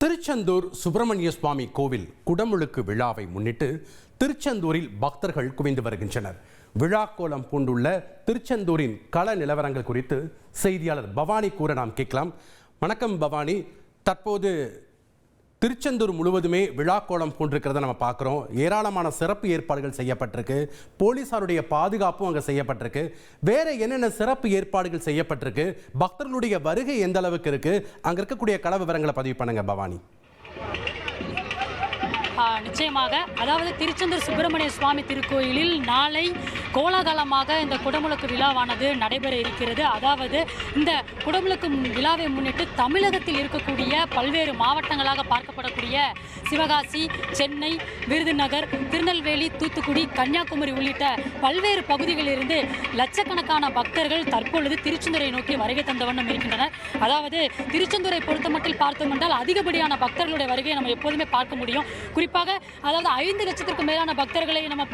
திருச்செந்தூர் சுப்பிரமணிய சுவாமி கோவில் குடமுழுக்கு விழாவை முன்னிட்டு திருச்செந்தூரில் பக்தர்கள் குவிந்து வருகின்றனர். விழா கோலம் பூண்டுள்ள திருச்செந்தூரின் கள நிலவரங்கள் குறித்து செய்தியாளர் பவானி கூற நாம் கேட்கலாம். வணக்கம் பவானி, தற்போது திருச்செந்தூர் முழுவதுமே விழா கோலம் பூண்டிருக்கிறத நம்ம பார்க்குறோம். ஏராளமான சிறப்பு ஏற்பாடுகள் செய்யப்பட்டிருக்கு. போலீசாருடைய பாதுகாப்பும் அங்கே செய்யப்பட்டிருக்கு. வேற என்னென்ன சிறப்பு ஏற்பாடுகள் செய்யப்பட்டிருக்கு? பக்தர்களுடைய வருகை எந்த அளவுக்கு இருக்கு? அங்கே இருக்கக்கூடிய கள விவரங்களை பதிவு பண்ணுங்க பவானி. நிச்சயமாக, அதாவது திருச்செந்தூர் சுப்பிரமணிய சுவாமி திருக்கோயிலில் நாளை கோலாகலமாக இந்த குடமுழுக்கு விழாவானது நடைபெற இருக்கிறது. அதாவது இந்த குடமுழுக்கு விழாவை முன்னிட்டு தமிழகத்தில் இருக்கக்கூடிய பல்வேறு மாவட்டங்களாக பார்க்கப்படக்கூடிய சிவகாசி, சென்னை, விருதுநகர், திருநெல்வேலி, தூத்துக்குடி, கன்னியாகுமரி உள்ளிட்ட பல்வேறு பகுதிகளிலிருந்து லட்சக்கணக்கான பக்தர்கள் தற்பொழுது திருச்செந்தூரை நோக்கி வருகை தந்த வண்ணம் இருக்கின்றனர். அதாவது திருச்செந்தூரை பொறுத்தமட்டில் பார்த்தோம் என்றால் அதிகப்படியான பக்தர்களுடைய வருகையை நம்ம எப்போதுமே பார்க்க முடியும். குறிப்பாக அதாவது 5 லட்சத்திற்கும் மேலான பக்தர்களை நம்ம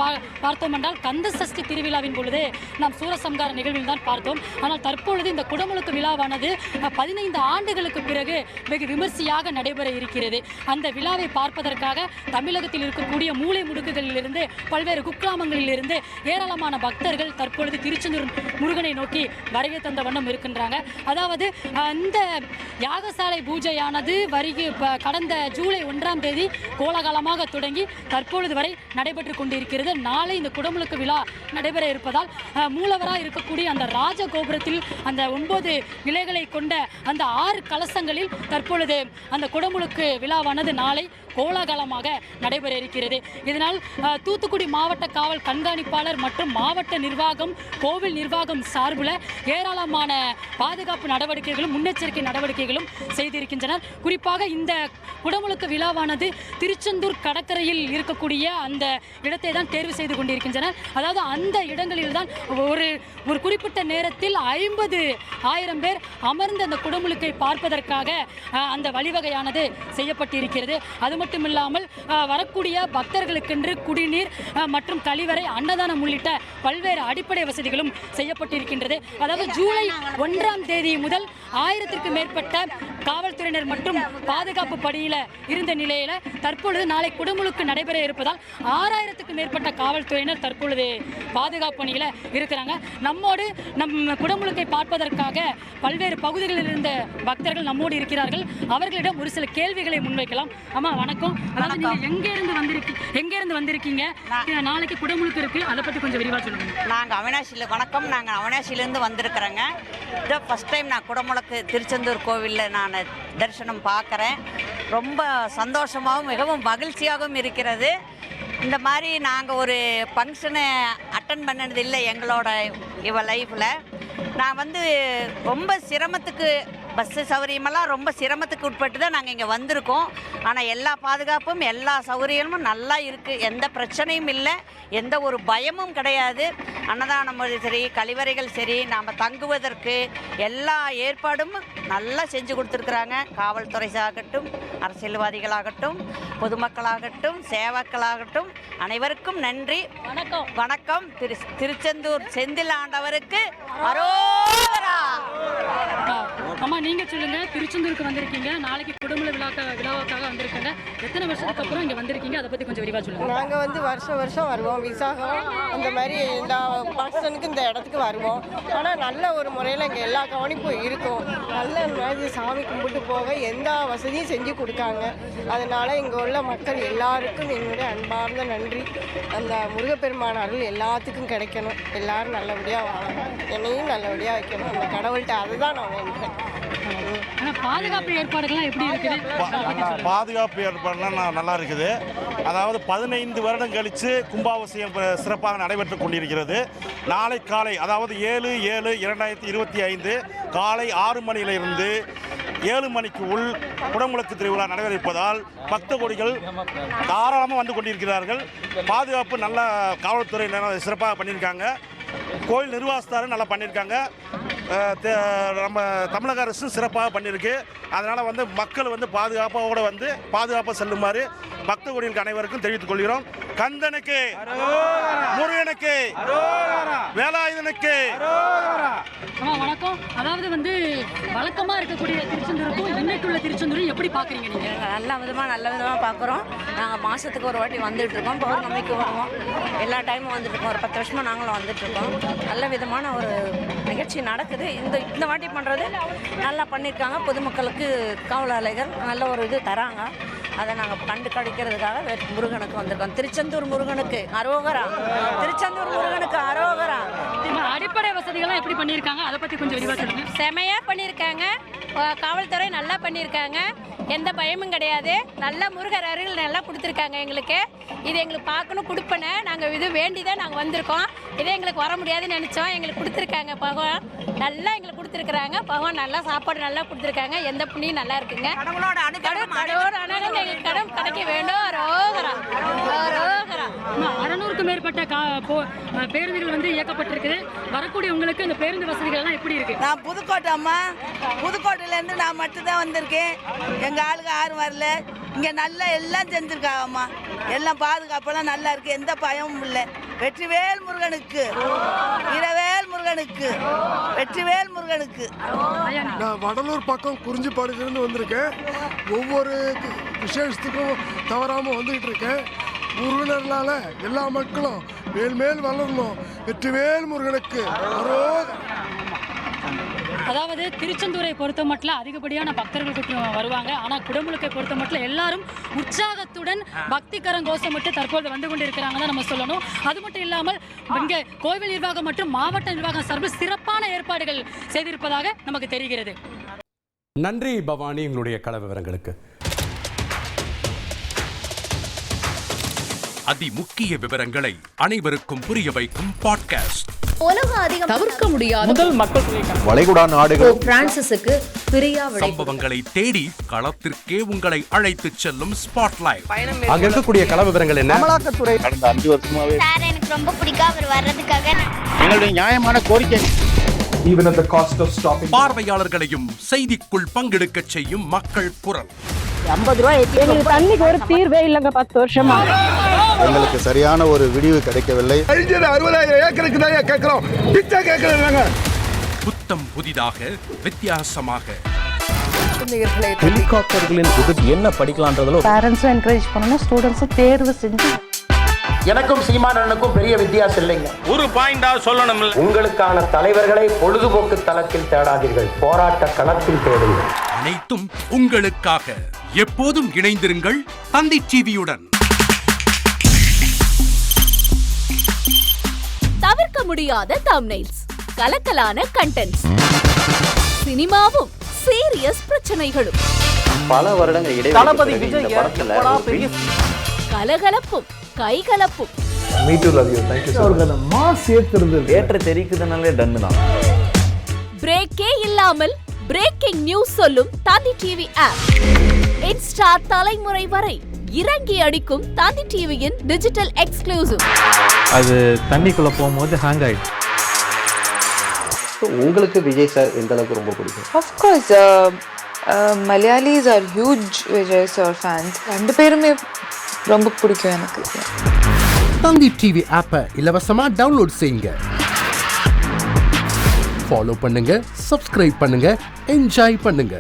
பார்த்தோம் என்றால் கந்த சஷ்டி திருவிழாவின் பொழுது நாம் சூரசம்கார நிகழ்வில் தான் பார்த்தோம். ஆனால் தற்பொழுது இந்த குடமுழுக்கு விழாவானது 15 ஆண்டுகளுக்கு பிறகு வெகு விமர்சையாக நடைபெற இருக்கிறது. அந்த விழாவை பார்ப்பதற்காக தமிழகத்தில் இருக்கக்கூடிய மூலை முடுக்குகளிலிருந்து பல்வேறு குக்கிராமங்களிலிருந்து ஏராளமான பக்தர்கள் தற்பொழுது திருச்செந்தூர் முருகனை நோக்கி வருகை தந்த வண்ணம் இருக்கின்றாங்க. அதாவது இந்த யாகசாலை பூஜையானது கடந்த ஜூலை 1ஆம் தேதி கோலாகலமாக தொடங்கி தற்பொழுது வரை நடைபெற்று கொண்டிருக்கிறது. நாளை இந்த குடமுழுக்கு விழா நடைபெற இருப்பதால் மூலவராக இருக்கக்கூடிய அந்த ராஜகோபுரத்தில் அந்த 9 நிலைகளை கொண்ட அந்த 6 கலசங்களில் தற்பொழுது அந்த குடமுழுக்கு விழாவானது நாளை கோலாகலமாக நடைபெற இருக்கிறது. இதனால் தூத்துக்குடி மாவட்ட காவல் கண்காணிப்பாளர் மற்றும் மாவட்ட நிர்வாகம், கோவில் நிர்வாகம் சார்பில் ஏராளமான பாதுகாப்பு நடவடிக்கைகளும் முன்னெச்சரிக்கை நடவடிக்கைகளும் செய்திருக்கின்றனர். குறிப்பாக இந்த குடமுழுக்கு விழாவானது திருச்செந்தூர் கடற்கரையில் இருக்கக்கூடிய அந்த இடத்தை தான் தேர்வு செய்து கொண்டிருக்கின்றனர். அதாவது அந்த இடங்களில் தான் ஒரு குறிப்பிட்ட நேரத்தில் 50,000 பேர் அமர்ந்து அந்த குடமுழுக்கை பார்ப்பதற்காக அந்த வழிவகையானது செய்யப்பட்டிருக்கிறது. அது மட்டுமில்லாமல் வரக்கூடிய பக்தர்களுக்கென்று குடிநீர் மற்றும் கழிவறை, அன்னதானம் உள்ளிட்ட பல்வேறு அடிப்படை வசதிகளும் செய்யப்பட்டிருக்கின்றது. அதாவது ஜூலை 1ஆம் தேதி முதல் 1000க்கும் மேற்பட்ட காவல்துறையினர் மற்றும் பாதுகாப்பு பணியில் இருந்த நிலையில் தற்பொழுது நாளை குடமுழுக்கு நடைபெற இருப்பதால் 6000க்கும் மேற்பட்ட காவல்துறையினர் தற்பொழுது பாதுகாப்பு பணியில் இருக்கிறாங்க. நம்மோடு குடமுழுக்கை பார்ப்பதற்காக பல்வேறு பகுதிகளில் இருந்த பக்தர்கள் நம்மோடு இருக்கிறார்கள். அவர்களிடம் ஒரு சில கேள்விகளை முன்வைக்கலாம். அம்மா வணக்கம். அதாவது நீங்க எங்க இருந்து வந்திருக்கீங்க? நாளைக்கு குடமுழுக்கு இருக்கு, அதை பத்தி கொஞ்சம் விரிவாக சொல்லுங்க. நாங்கள் அவினாசியிலேருந்து வந்திருக்கிறேங்க. இதை ஃபர்ஸ்ட் டைம் நான் குடமுழுக்கு திருச்செந்தூர் கோவிலில் நான் தரிசனம் பார்க்குறேன். ரொம்ப சந்தோஷமாகவும் மிகவும் மகிழ்ச்சியாகவும் இருக்கிறது. இந்த மாதிரி நாங்கள் ஒரு ஃபங்க்ஷனை அட்டன் பண்ணது இல்லை எங்களோட லைஃப்பில். நான் ரொம்ப சிரமத்துக்கு பஸ்ஸு சௌகரியமெல்லாம் ரொம்ப சிரமத்துக்கு உட்பட்டு தான் நாங்கள் இங்கே வந்திருக்கோம். ஆனால் எல்லா பாதுகாப்பும் எல்லா சௌகரியமும் நல்லா இருக்குது. எந்த பிரச்சனையும் இல்லை, எந்த ஒரு பயமும் கிடையாது. அன்னதானம் சரி, கழிவறைகள் சரி, நாம் தங்குவதற்கு எல்லா ஏற்பாடும் நல்லா செஞ்சு கொடுத்துருக்குறாங்க. காவல்துறை ஆகட்டும், அரசியல்வாதிகளாகட்டும், பொதுமக்களாகட்டும், சேவக்களாகட்டும், அனைவருக்கும் நன்றி. வணக்கம். திருச்செந்தூர் செந்தில் ஆண்டவருக்கு அரோகரா. அம்மா நீங்க சொல்லுங்க, திருச்செந்தூருக்கு வந்திருக்கீங்க, நாளைக்கு குடமுழுக்கு விழாவுக்காக வந்திருக்காங்க. எத்தனை வருஷத்துக்கு அப்புறம் இங்கே வந்திருக்கீங்க, அதை பற்றி கொஞ்சம் விரிவாக சொல்லுங்கள். நாங்கள் வருஷம் வருவோம். விசாகம் அந்த மாதிரி எல்லா ஃபங்க்ஷனுக்கு இந்த இடத்துக்கு வருவோம். ஆனால் நல்ல ஒரு முறையில் இங்கே எல்லா கவனிப்பும் இருக்கும். நல்ல மாதிரி சாமி கும்பிட்டு போக எந்த வசதியும் செஞ்சு கொடுக்காங்க. அதனால் இங்கே உள்ள மக்கள் எல்லாருக்கும் என்னுடைய அன்பார்ந்த நன்றி. அந்த முருகப்பெருமான அருள் எல்லாத்துக்கும் கிடைக்கணும். எல்லாரும் நல்லபடியாக வாழணும், என்னையும் நல்லபடியாக வைக்கணும். அந்த கடவுள்கிட்ட அதுதான் நான் வேண்டுறேன். பாதுகாப்பு ஏற்பாடுகள்லாம் எப்படி இருக்குது? பாதுகாப்பு ஏற்பாடுலாம் நல்லா இருக்குது. அதாவது 15 வருடம் கழித்து கும்பாபிஷேகம் சிறப்பாக நடைபெற்று கொண்டிருக்கிறது. நாளை காலை, அதாவது 7/7/2025 காலை 6 மணியிலிருந்து 7 மணிக்கு உள் குடமுழுக்கு திருவிழா நடைபெற இருப்பதால் பக்த கோடிகள் தாராளமாக வந்து கொண்டிருக்கிறார்கள். பாதுகாப்பு நல்லா காவல்துறையினர் சிறப்பாக பண்ணியிருக்காங்க. கோயில் நிர்வாகஸ்தாரும் நல்லா பண்ணியிருக்காங்க. நம்ம தமிழக அரசு சிறப்பாக பண்ணியிருக்கு. அதனால் மக்கள் பாதுகாப்பாக செல்லுமாறு பக்த கோடிகளுக்கு அனைவருக்கும் தெரிவித்துக் கொள்கிறோம். கந்தனுக்கு, முருகனுக்கு, வேலாயுதனுக்கு. வணக்கம். அதாவது வந்து வழக்கமா இருக்கக்கூடிய திருச்செந்தூருக்கும் இன்னைக்குள்ள திருச்செந்தூரும் எப்படி பாக்குறீங்க நீங்க? நல்ல விதமாக பார்க்குறோம். நாங்கள் மாதத்துக்கு ஒரு வாட்டி வந்துட்டு இருக்கோம். பௌர்ணமிக்கு வருவோம். எல்லா டைமும் வந்துட்டு இருக்கோம். ஒரு 10 வருஷமாக நாங்களும் வந்துட்டு இருக்கோம். நல்ல விதமான ஒரு நிகழ்ச்சி நடக்குது. இந்த வாட்டி பண்ணுறது நல்லா பண்ணியிருக்காங்க. பொதுமக்களுக்கு காவலாளிகள் நல்ல ஒரு இது தராங்க. அதை நாங்கள் கண்டு கழிக்கிறதுக்காக முருகனுக்கு வந்திருக்கோம். திருச்செந்தூர் முருகனுக்கு அரோகரா. திருச்செந்தூர் முருகனுக்கு அரோகரா. அடிப்படை வசதிகள்லாம் எப்படி பண்ணியிருக்காங்க, அதை பற்றி கொஞ்சம் விரிவாக சொல்லுங்க. செமையாக பண்ணியிருக்காங்க. காவல்துறை நல்லா பண்ணியிருக்காங்க. எந்த பயமும் கிடையாது. நல்ல முருகர் அருள் நல்லா கொடுத்துருக்காங்க எங்களுக்கு. இது எங்களுக்கு பார்க்கணும், கொடுப்பன நாங்கள் இது வேண்டி தான் நாங்கள் வந்திருக்கோம். இதே எங்களுக்கு வர முடியாதுன்னு நினச்சோம். எங்களுக்கு கொடுத்துருக்காங்க. பகவான் நல்லா எங்களுக்கு கொடுத்துருக்குறாங்க. பகவான் நல்லா சாப்பாடு நல்லா கொடுத்துருக்காங்க. எந்த புண்ணியும் நல்லா இருக்குங்க. கடவுளோட அனுகிரகம் எங்களுக்கு கடன் கிடைக்க வேண்டும். ரோகரா ரோகரா. 600க்கும் மேற்பட்ட பேருந்துகள் வந்து இயக்கப்பட்டிருக்குது. வரக்கூடிய உங்களுக்கு இந்த பேருந்து வசதிகள்லாம் எப்படி இருக்கு? நான் புதுக்கோட்டை அம்மா. புதுக்கோட்டையிலேருந்து நான் மட்டும்தான் வந்திருக்கேன். எங்கள் ஆளுங்க யாரும் வரல. இங்கே நல்லா எல்லாம் செஞ்சுருக்காங்கம்மா. எல்லாம் பாதுகாப்பெல்லாம் நல்லா இருக்குது. எந்த பயமும் இல்லை. வெற்றிவேல் முருகனுக்கு, வீரவேல் முருகனுக்கு, வெற்றிவேல் முருகனுக்கு. நான் வடலூர் பக்கம் குறிஞ்சிப்பாடியிலேருந்து வந்திருக்கேன். ஒவ்வொரு விசேஷத்துக்கும் தவறாமல் வந்துக்கிட்டு இருக்கேன். முருகனர்னால எல்லா மக்களும் மேல் வளரணும். வெற்றிவேல் முருகனுக்கு. அதாவது திருச்செந்தூரை பொறுத்த மட்டும் அதிகப்படியான பக்தர்கள் வருவாங்க. ஆனால் குடமுழுக்கை பொறுத்த மட்டும் எல்லாரும் உற்சாகத்துடன் பக்தி கரங்கோஷம் மட்டும் தற்போது வந்து கொண்டிருக்கிறாங்க தான் நம்ம சொல்லணும். அது மட்டும் இல்லாமல் இங்கே கோவில் நிர்வாகம் மற்றும் மாவட்ட நிர்வாகம் சார்பில் சிறப்பான ஏற்பாடுகள் செய்திருப்பதாக நமக்கு தெரிகிறது. நன்றி பவானி, உங்களுடைய கள விவரங்களுக்கு. அதிமுக்கிய விவரங்களை அனைவருக்கும் புரிய வைக்கும் பாட்காஸ்ட். உலக அதிகம் தவிர்க்க முடியாத முதல் மக்கள் வளைகுடா நாடுகள் பிரான்சிஸுக்கு பிரியா சம்பவங்களை தேடி களத்திற்கே உங்களை அழைத்து செல்லும் ஸ்பாட்லைட். அங்க இருக்கக்கூடிய கள விவரங்கள் என்ன? அமலாக்கத்துறை கடந்த 5 வருஷமாவே சார் எனக்கு ரொம்ப பிடிக்கும் அவர் வர்றதுக்காக. எங்களுடைய நியாயமான கோரிக்கை. even at the cost of stopping பார்வையாளர்களையும் செய்திக்குள் பங்கெடுக்க செய்யும் மக்கள் குரல். 50 ரூபாய் எங்களுக்கு தண்ணிக்கு ஒரு தீர்வே இல்லைங்க. 10 வருஷமா எங்களுக்கு சரியான ஒரு விடிவு கிடைக்கவில்லை. 60,000 ஏக்கருக்கு தான் கேட்கிறோம். பிச்சை கேட்கறாங்க. புத்தம் புதிதாக வித்தியாசமாக ஹெலிகாப்டர்களின் உதவி என்ன படிக்கலாம்ன்றதுல பேரண்ட்ஸும் என்கரேஜ் பண்ணணும். ஸ்டூடெண்ட்ஸும் தேர்வு செஞ்சு. எனக்கும் சீமானனுக்கும் பெரிய வித்தியாசம் இல்லைங்க. ஒரு பாயிண்டா சொல்லணும். உங்களுக்கான தலைவர்களை பொழுதுபோக்கு தளத்தில் தேடாதீர்கள், போராட்ட களத்தில் தேடுங்கள். அனைத்தும் உங்களுக்காக. எப்போதும் இணைந்திருங்கள் தந்தி டிவியுடன். தவிர்க்க முடியாத தம்ப்நெயில்ஸ், கலக்கலான கண்டென்ட்ஸ், சினிமாவும் சீரியஸ் பிரச்சனைகளும், பல வருடங்கள் தளபதி இடைவெளி விஜய் இந்த படத்துல கலகலப்பும் கைகலப்பும். me too love you, thank you so much. Mass ஏத்துறது ஏற்ற தெரிக்குதுனாலே டன்னு தான். பிரேக்கே இல்லாமல் பிரேக்கிங் நியூஸ் சொல்லும் தந்தி டிவி ஆப். இன்ஸ்டா தலைமுறை வரை இறங்கி அடிக்கும் தந்தி டிவியின் டிஜிட்டல் எக்ஸ்க்ளூசிவ். அது தண்ணிக்குள்ள போகும்போது ஹேங் ஆயிடுச்சு. உங்களுக்கு விஜய் சார் எந்த அளவுக்கு ரொம்ப பிடிக்கும்? Of course, Malayalis are huge Vijay sir fans. ரெண்டு பேருமே ரொம்ப பிடிக்கும் எனக்கு. தந்தி டிவி ஆப்பை இலவசமா டவுன்லோட் செய்யுங்க. ஃபாலோ பண்ணுங்க, சப்ஸ்கிரைப் பண்ணுங்க, என்ஜாய் பண்ணுங்க.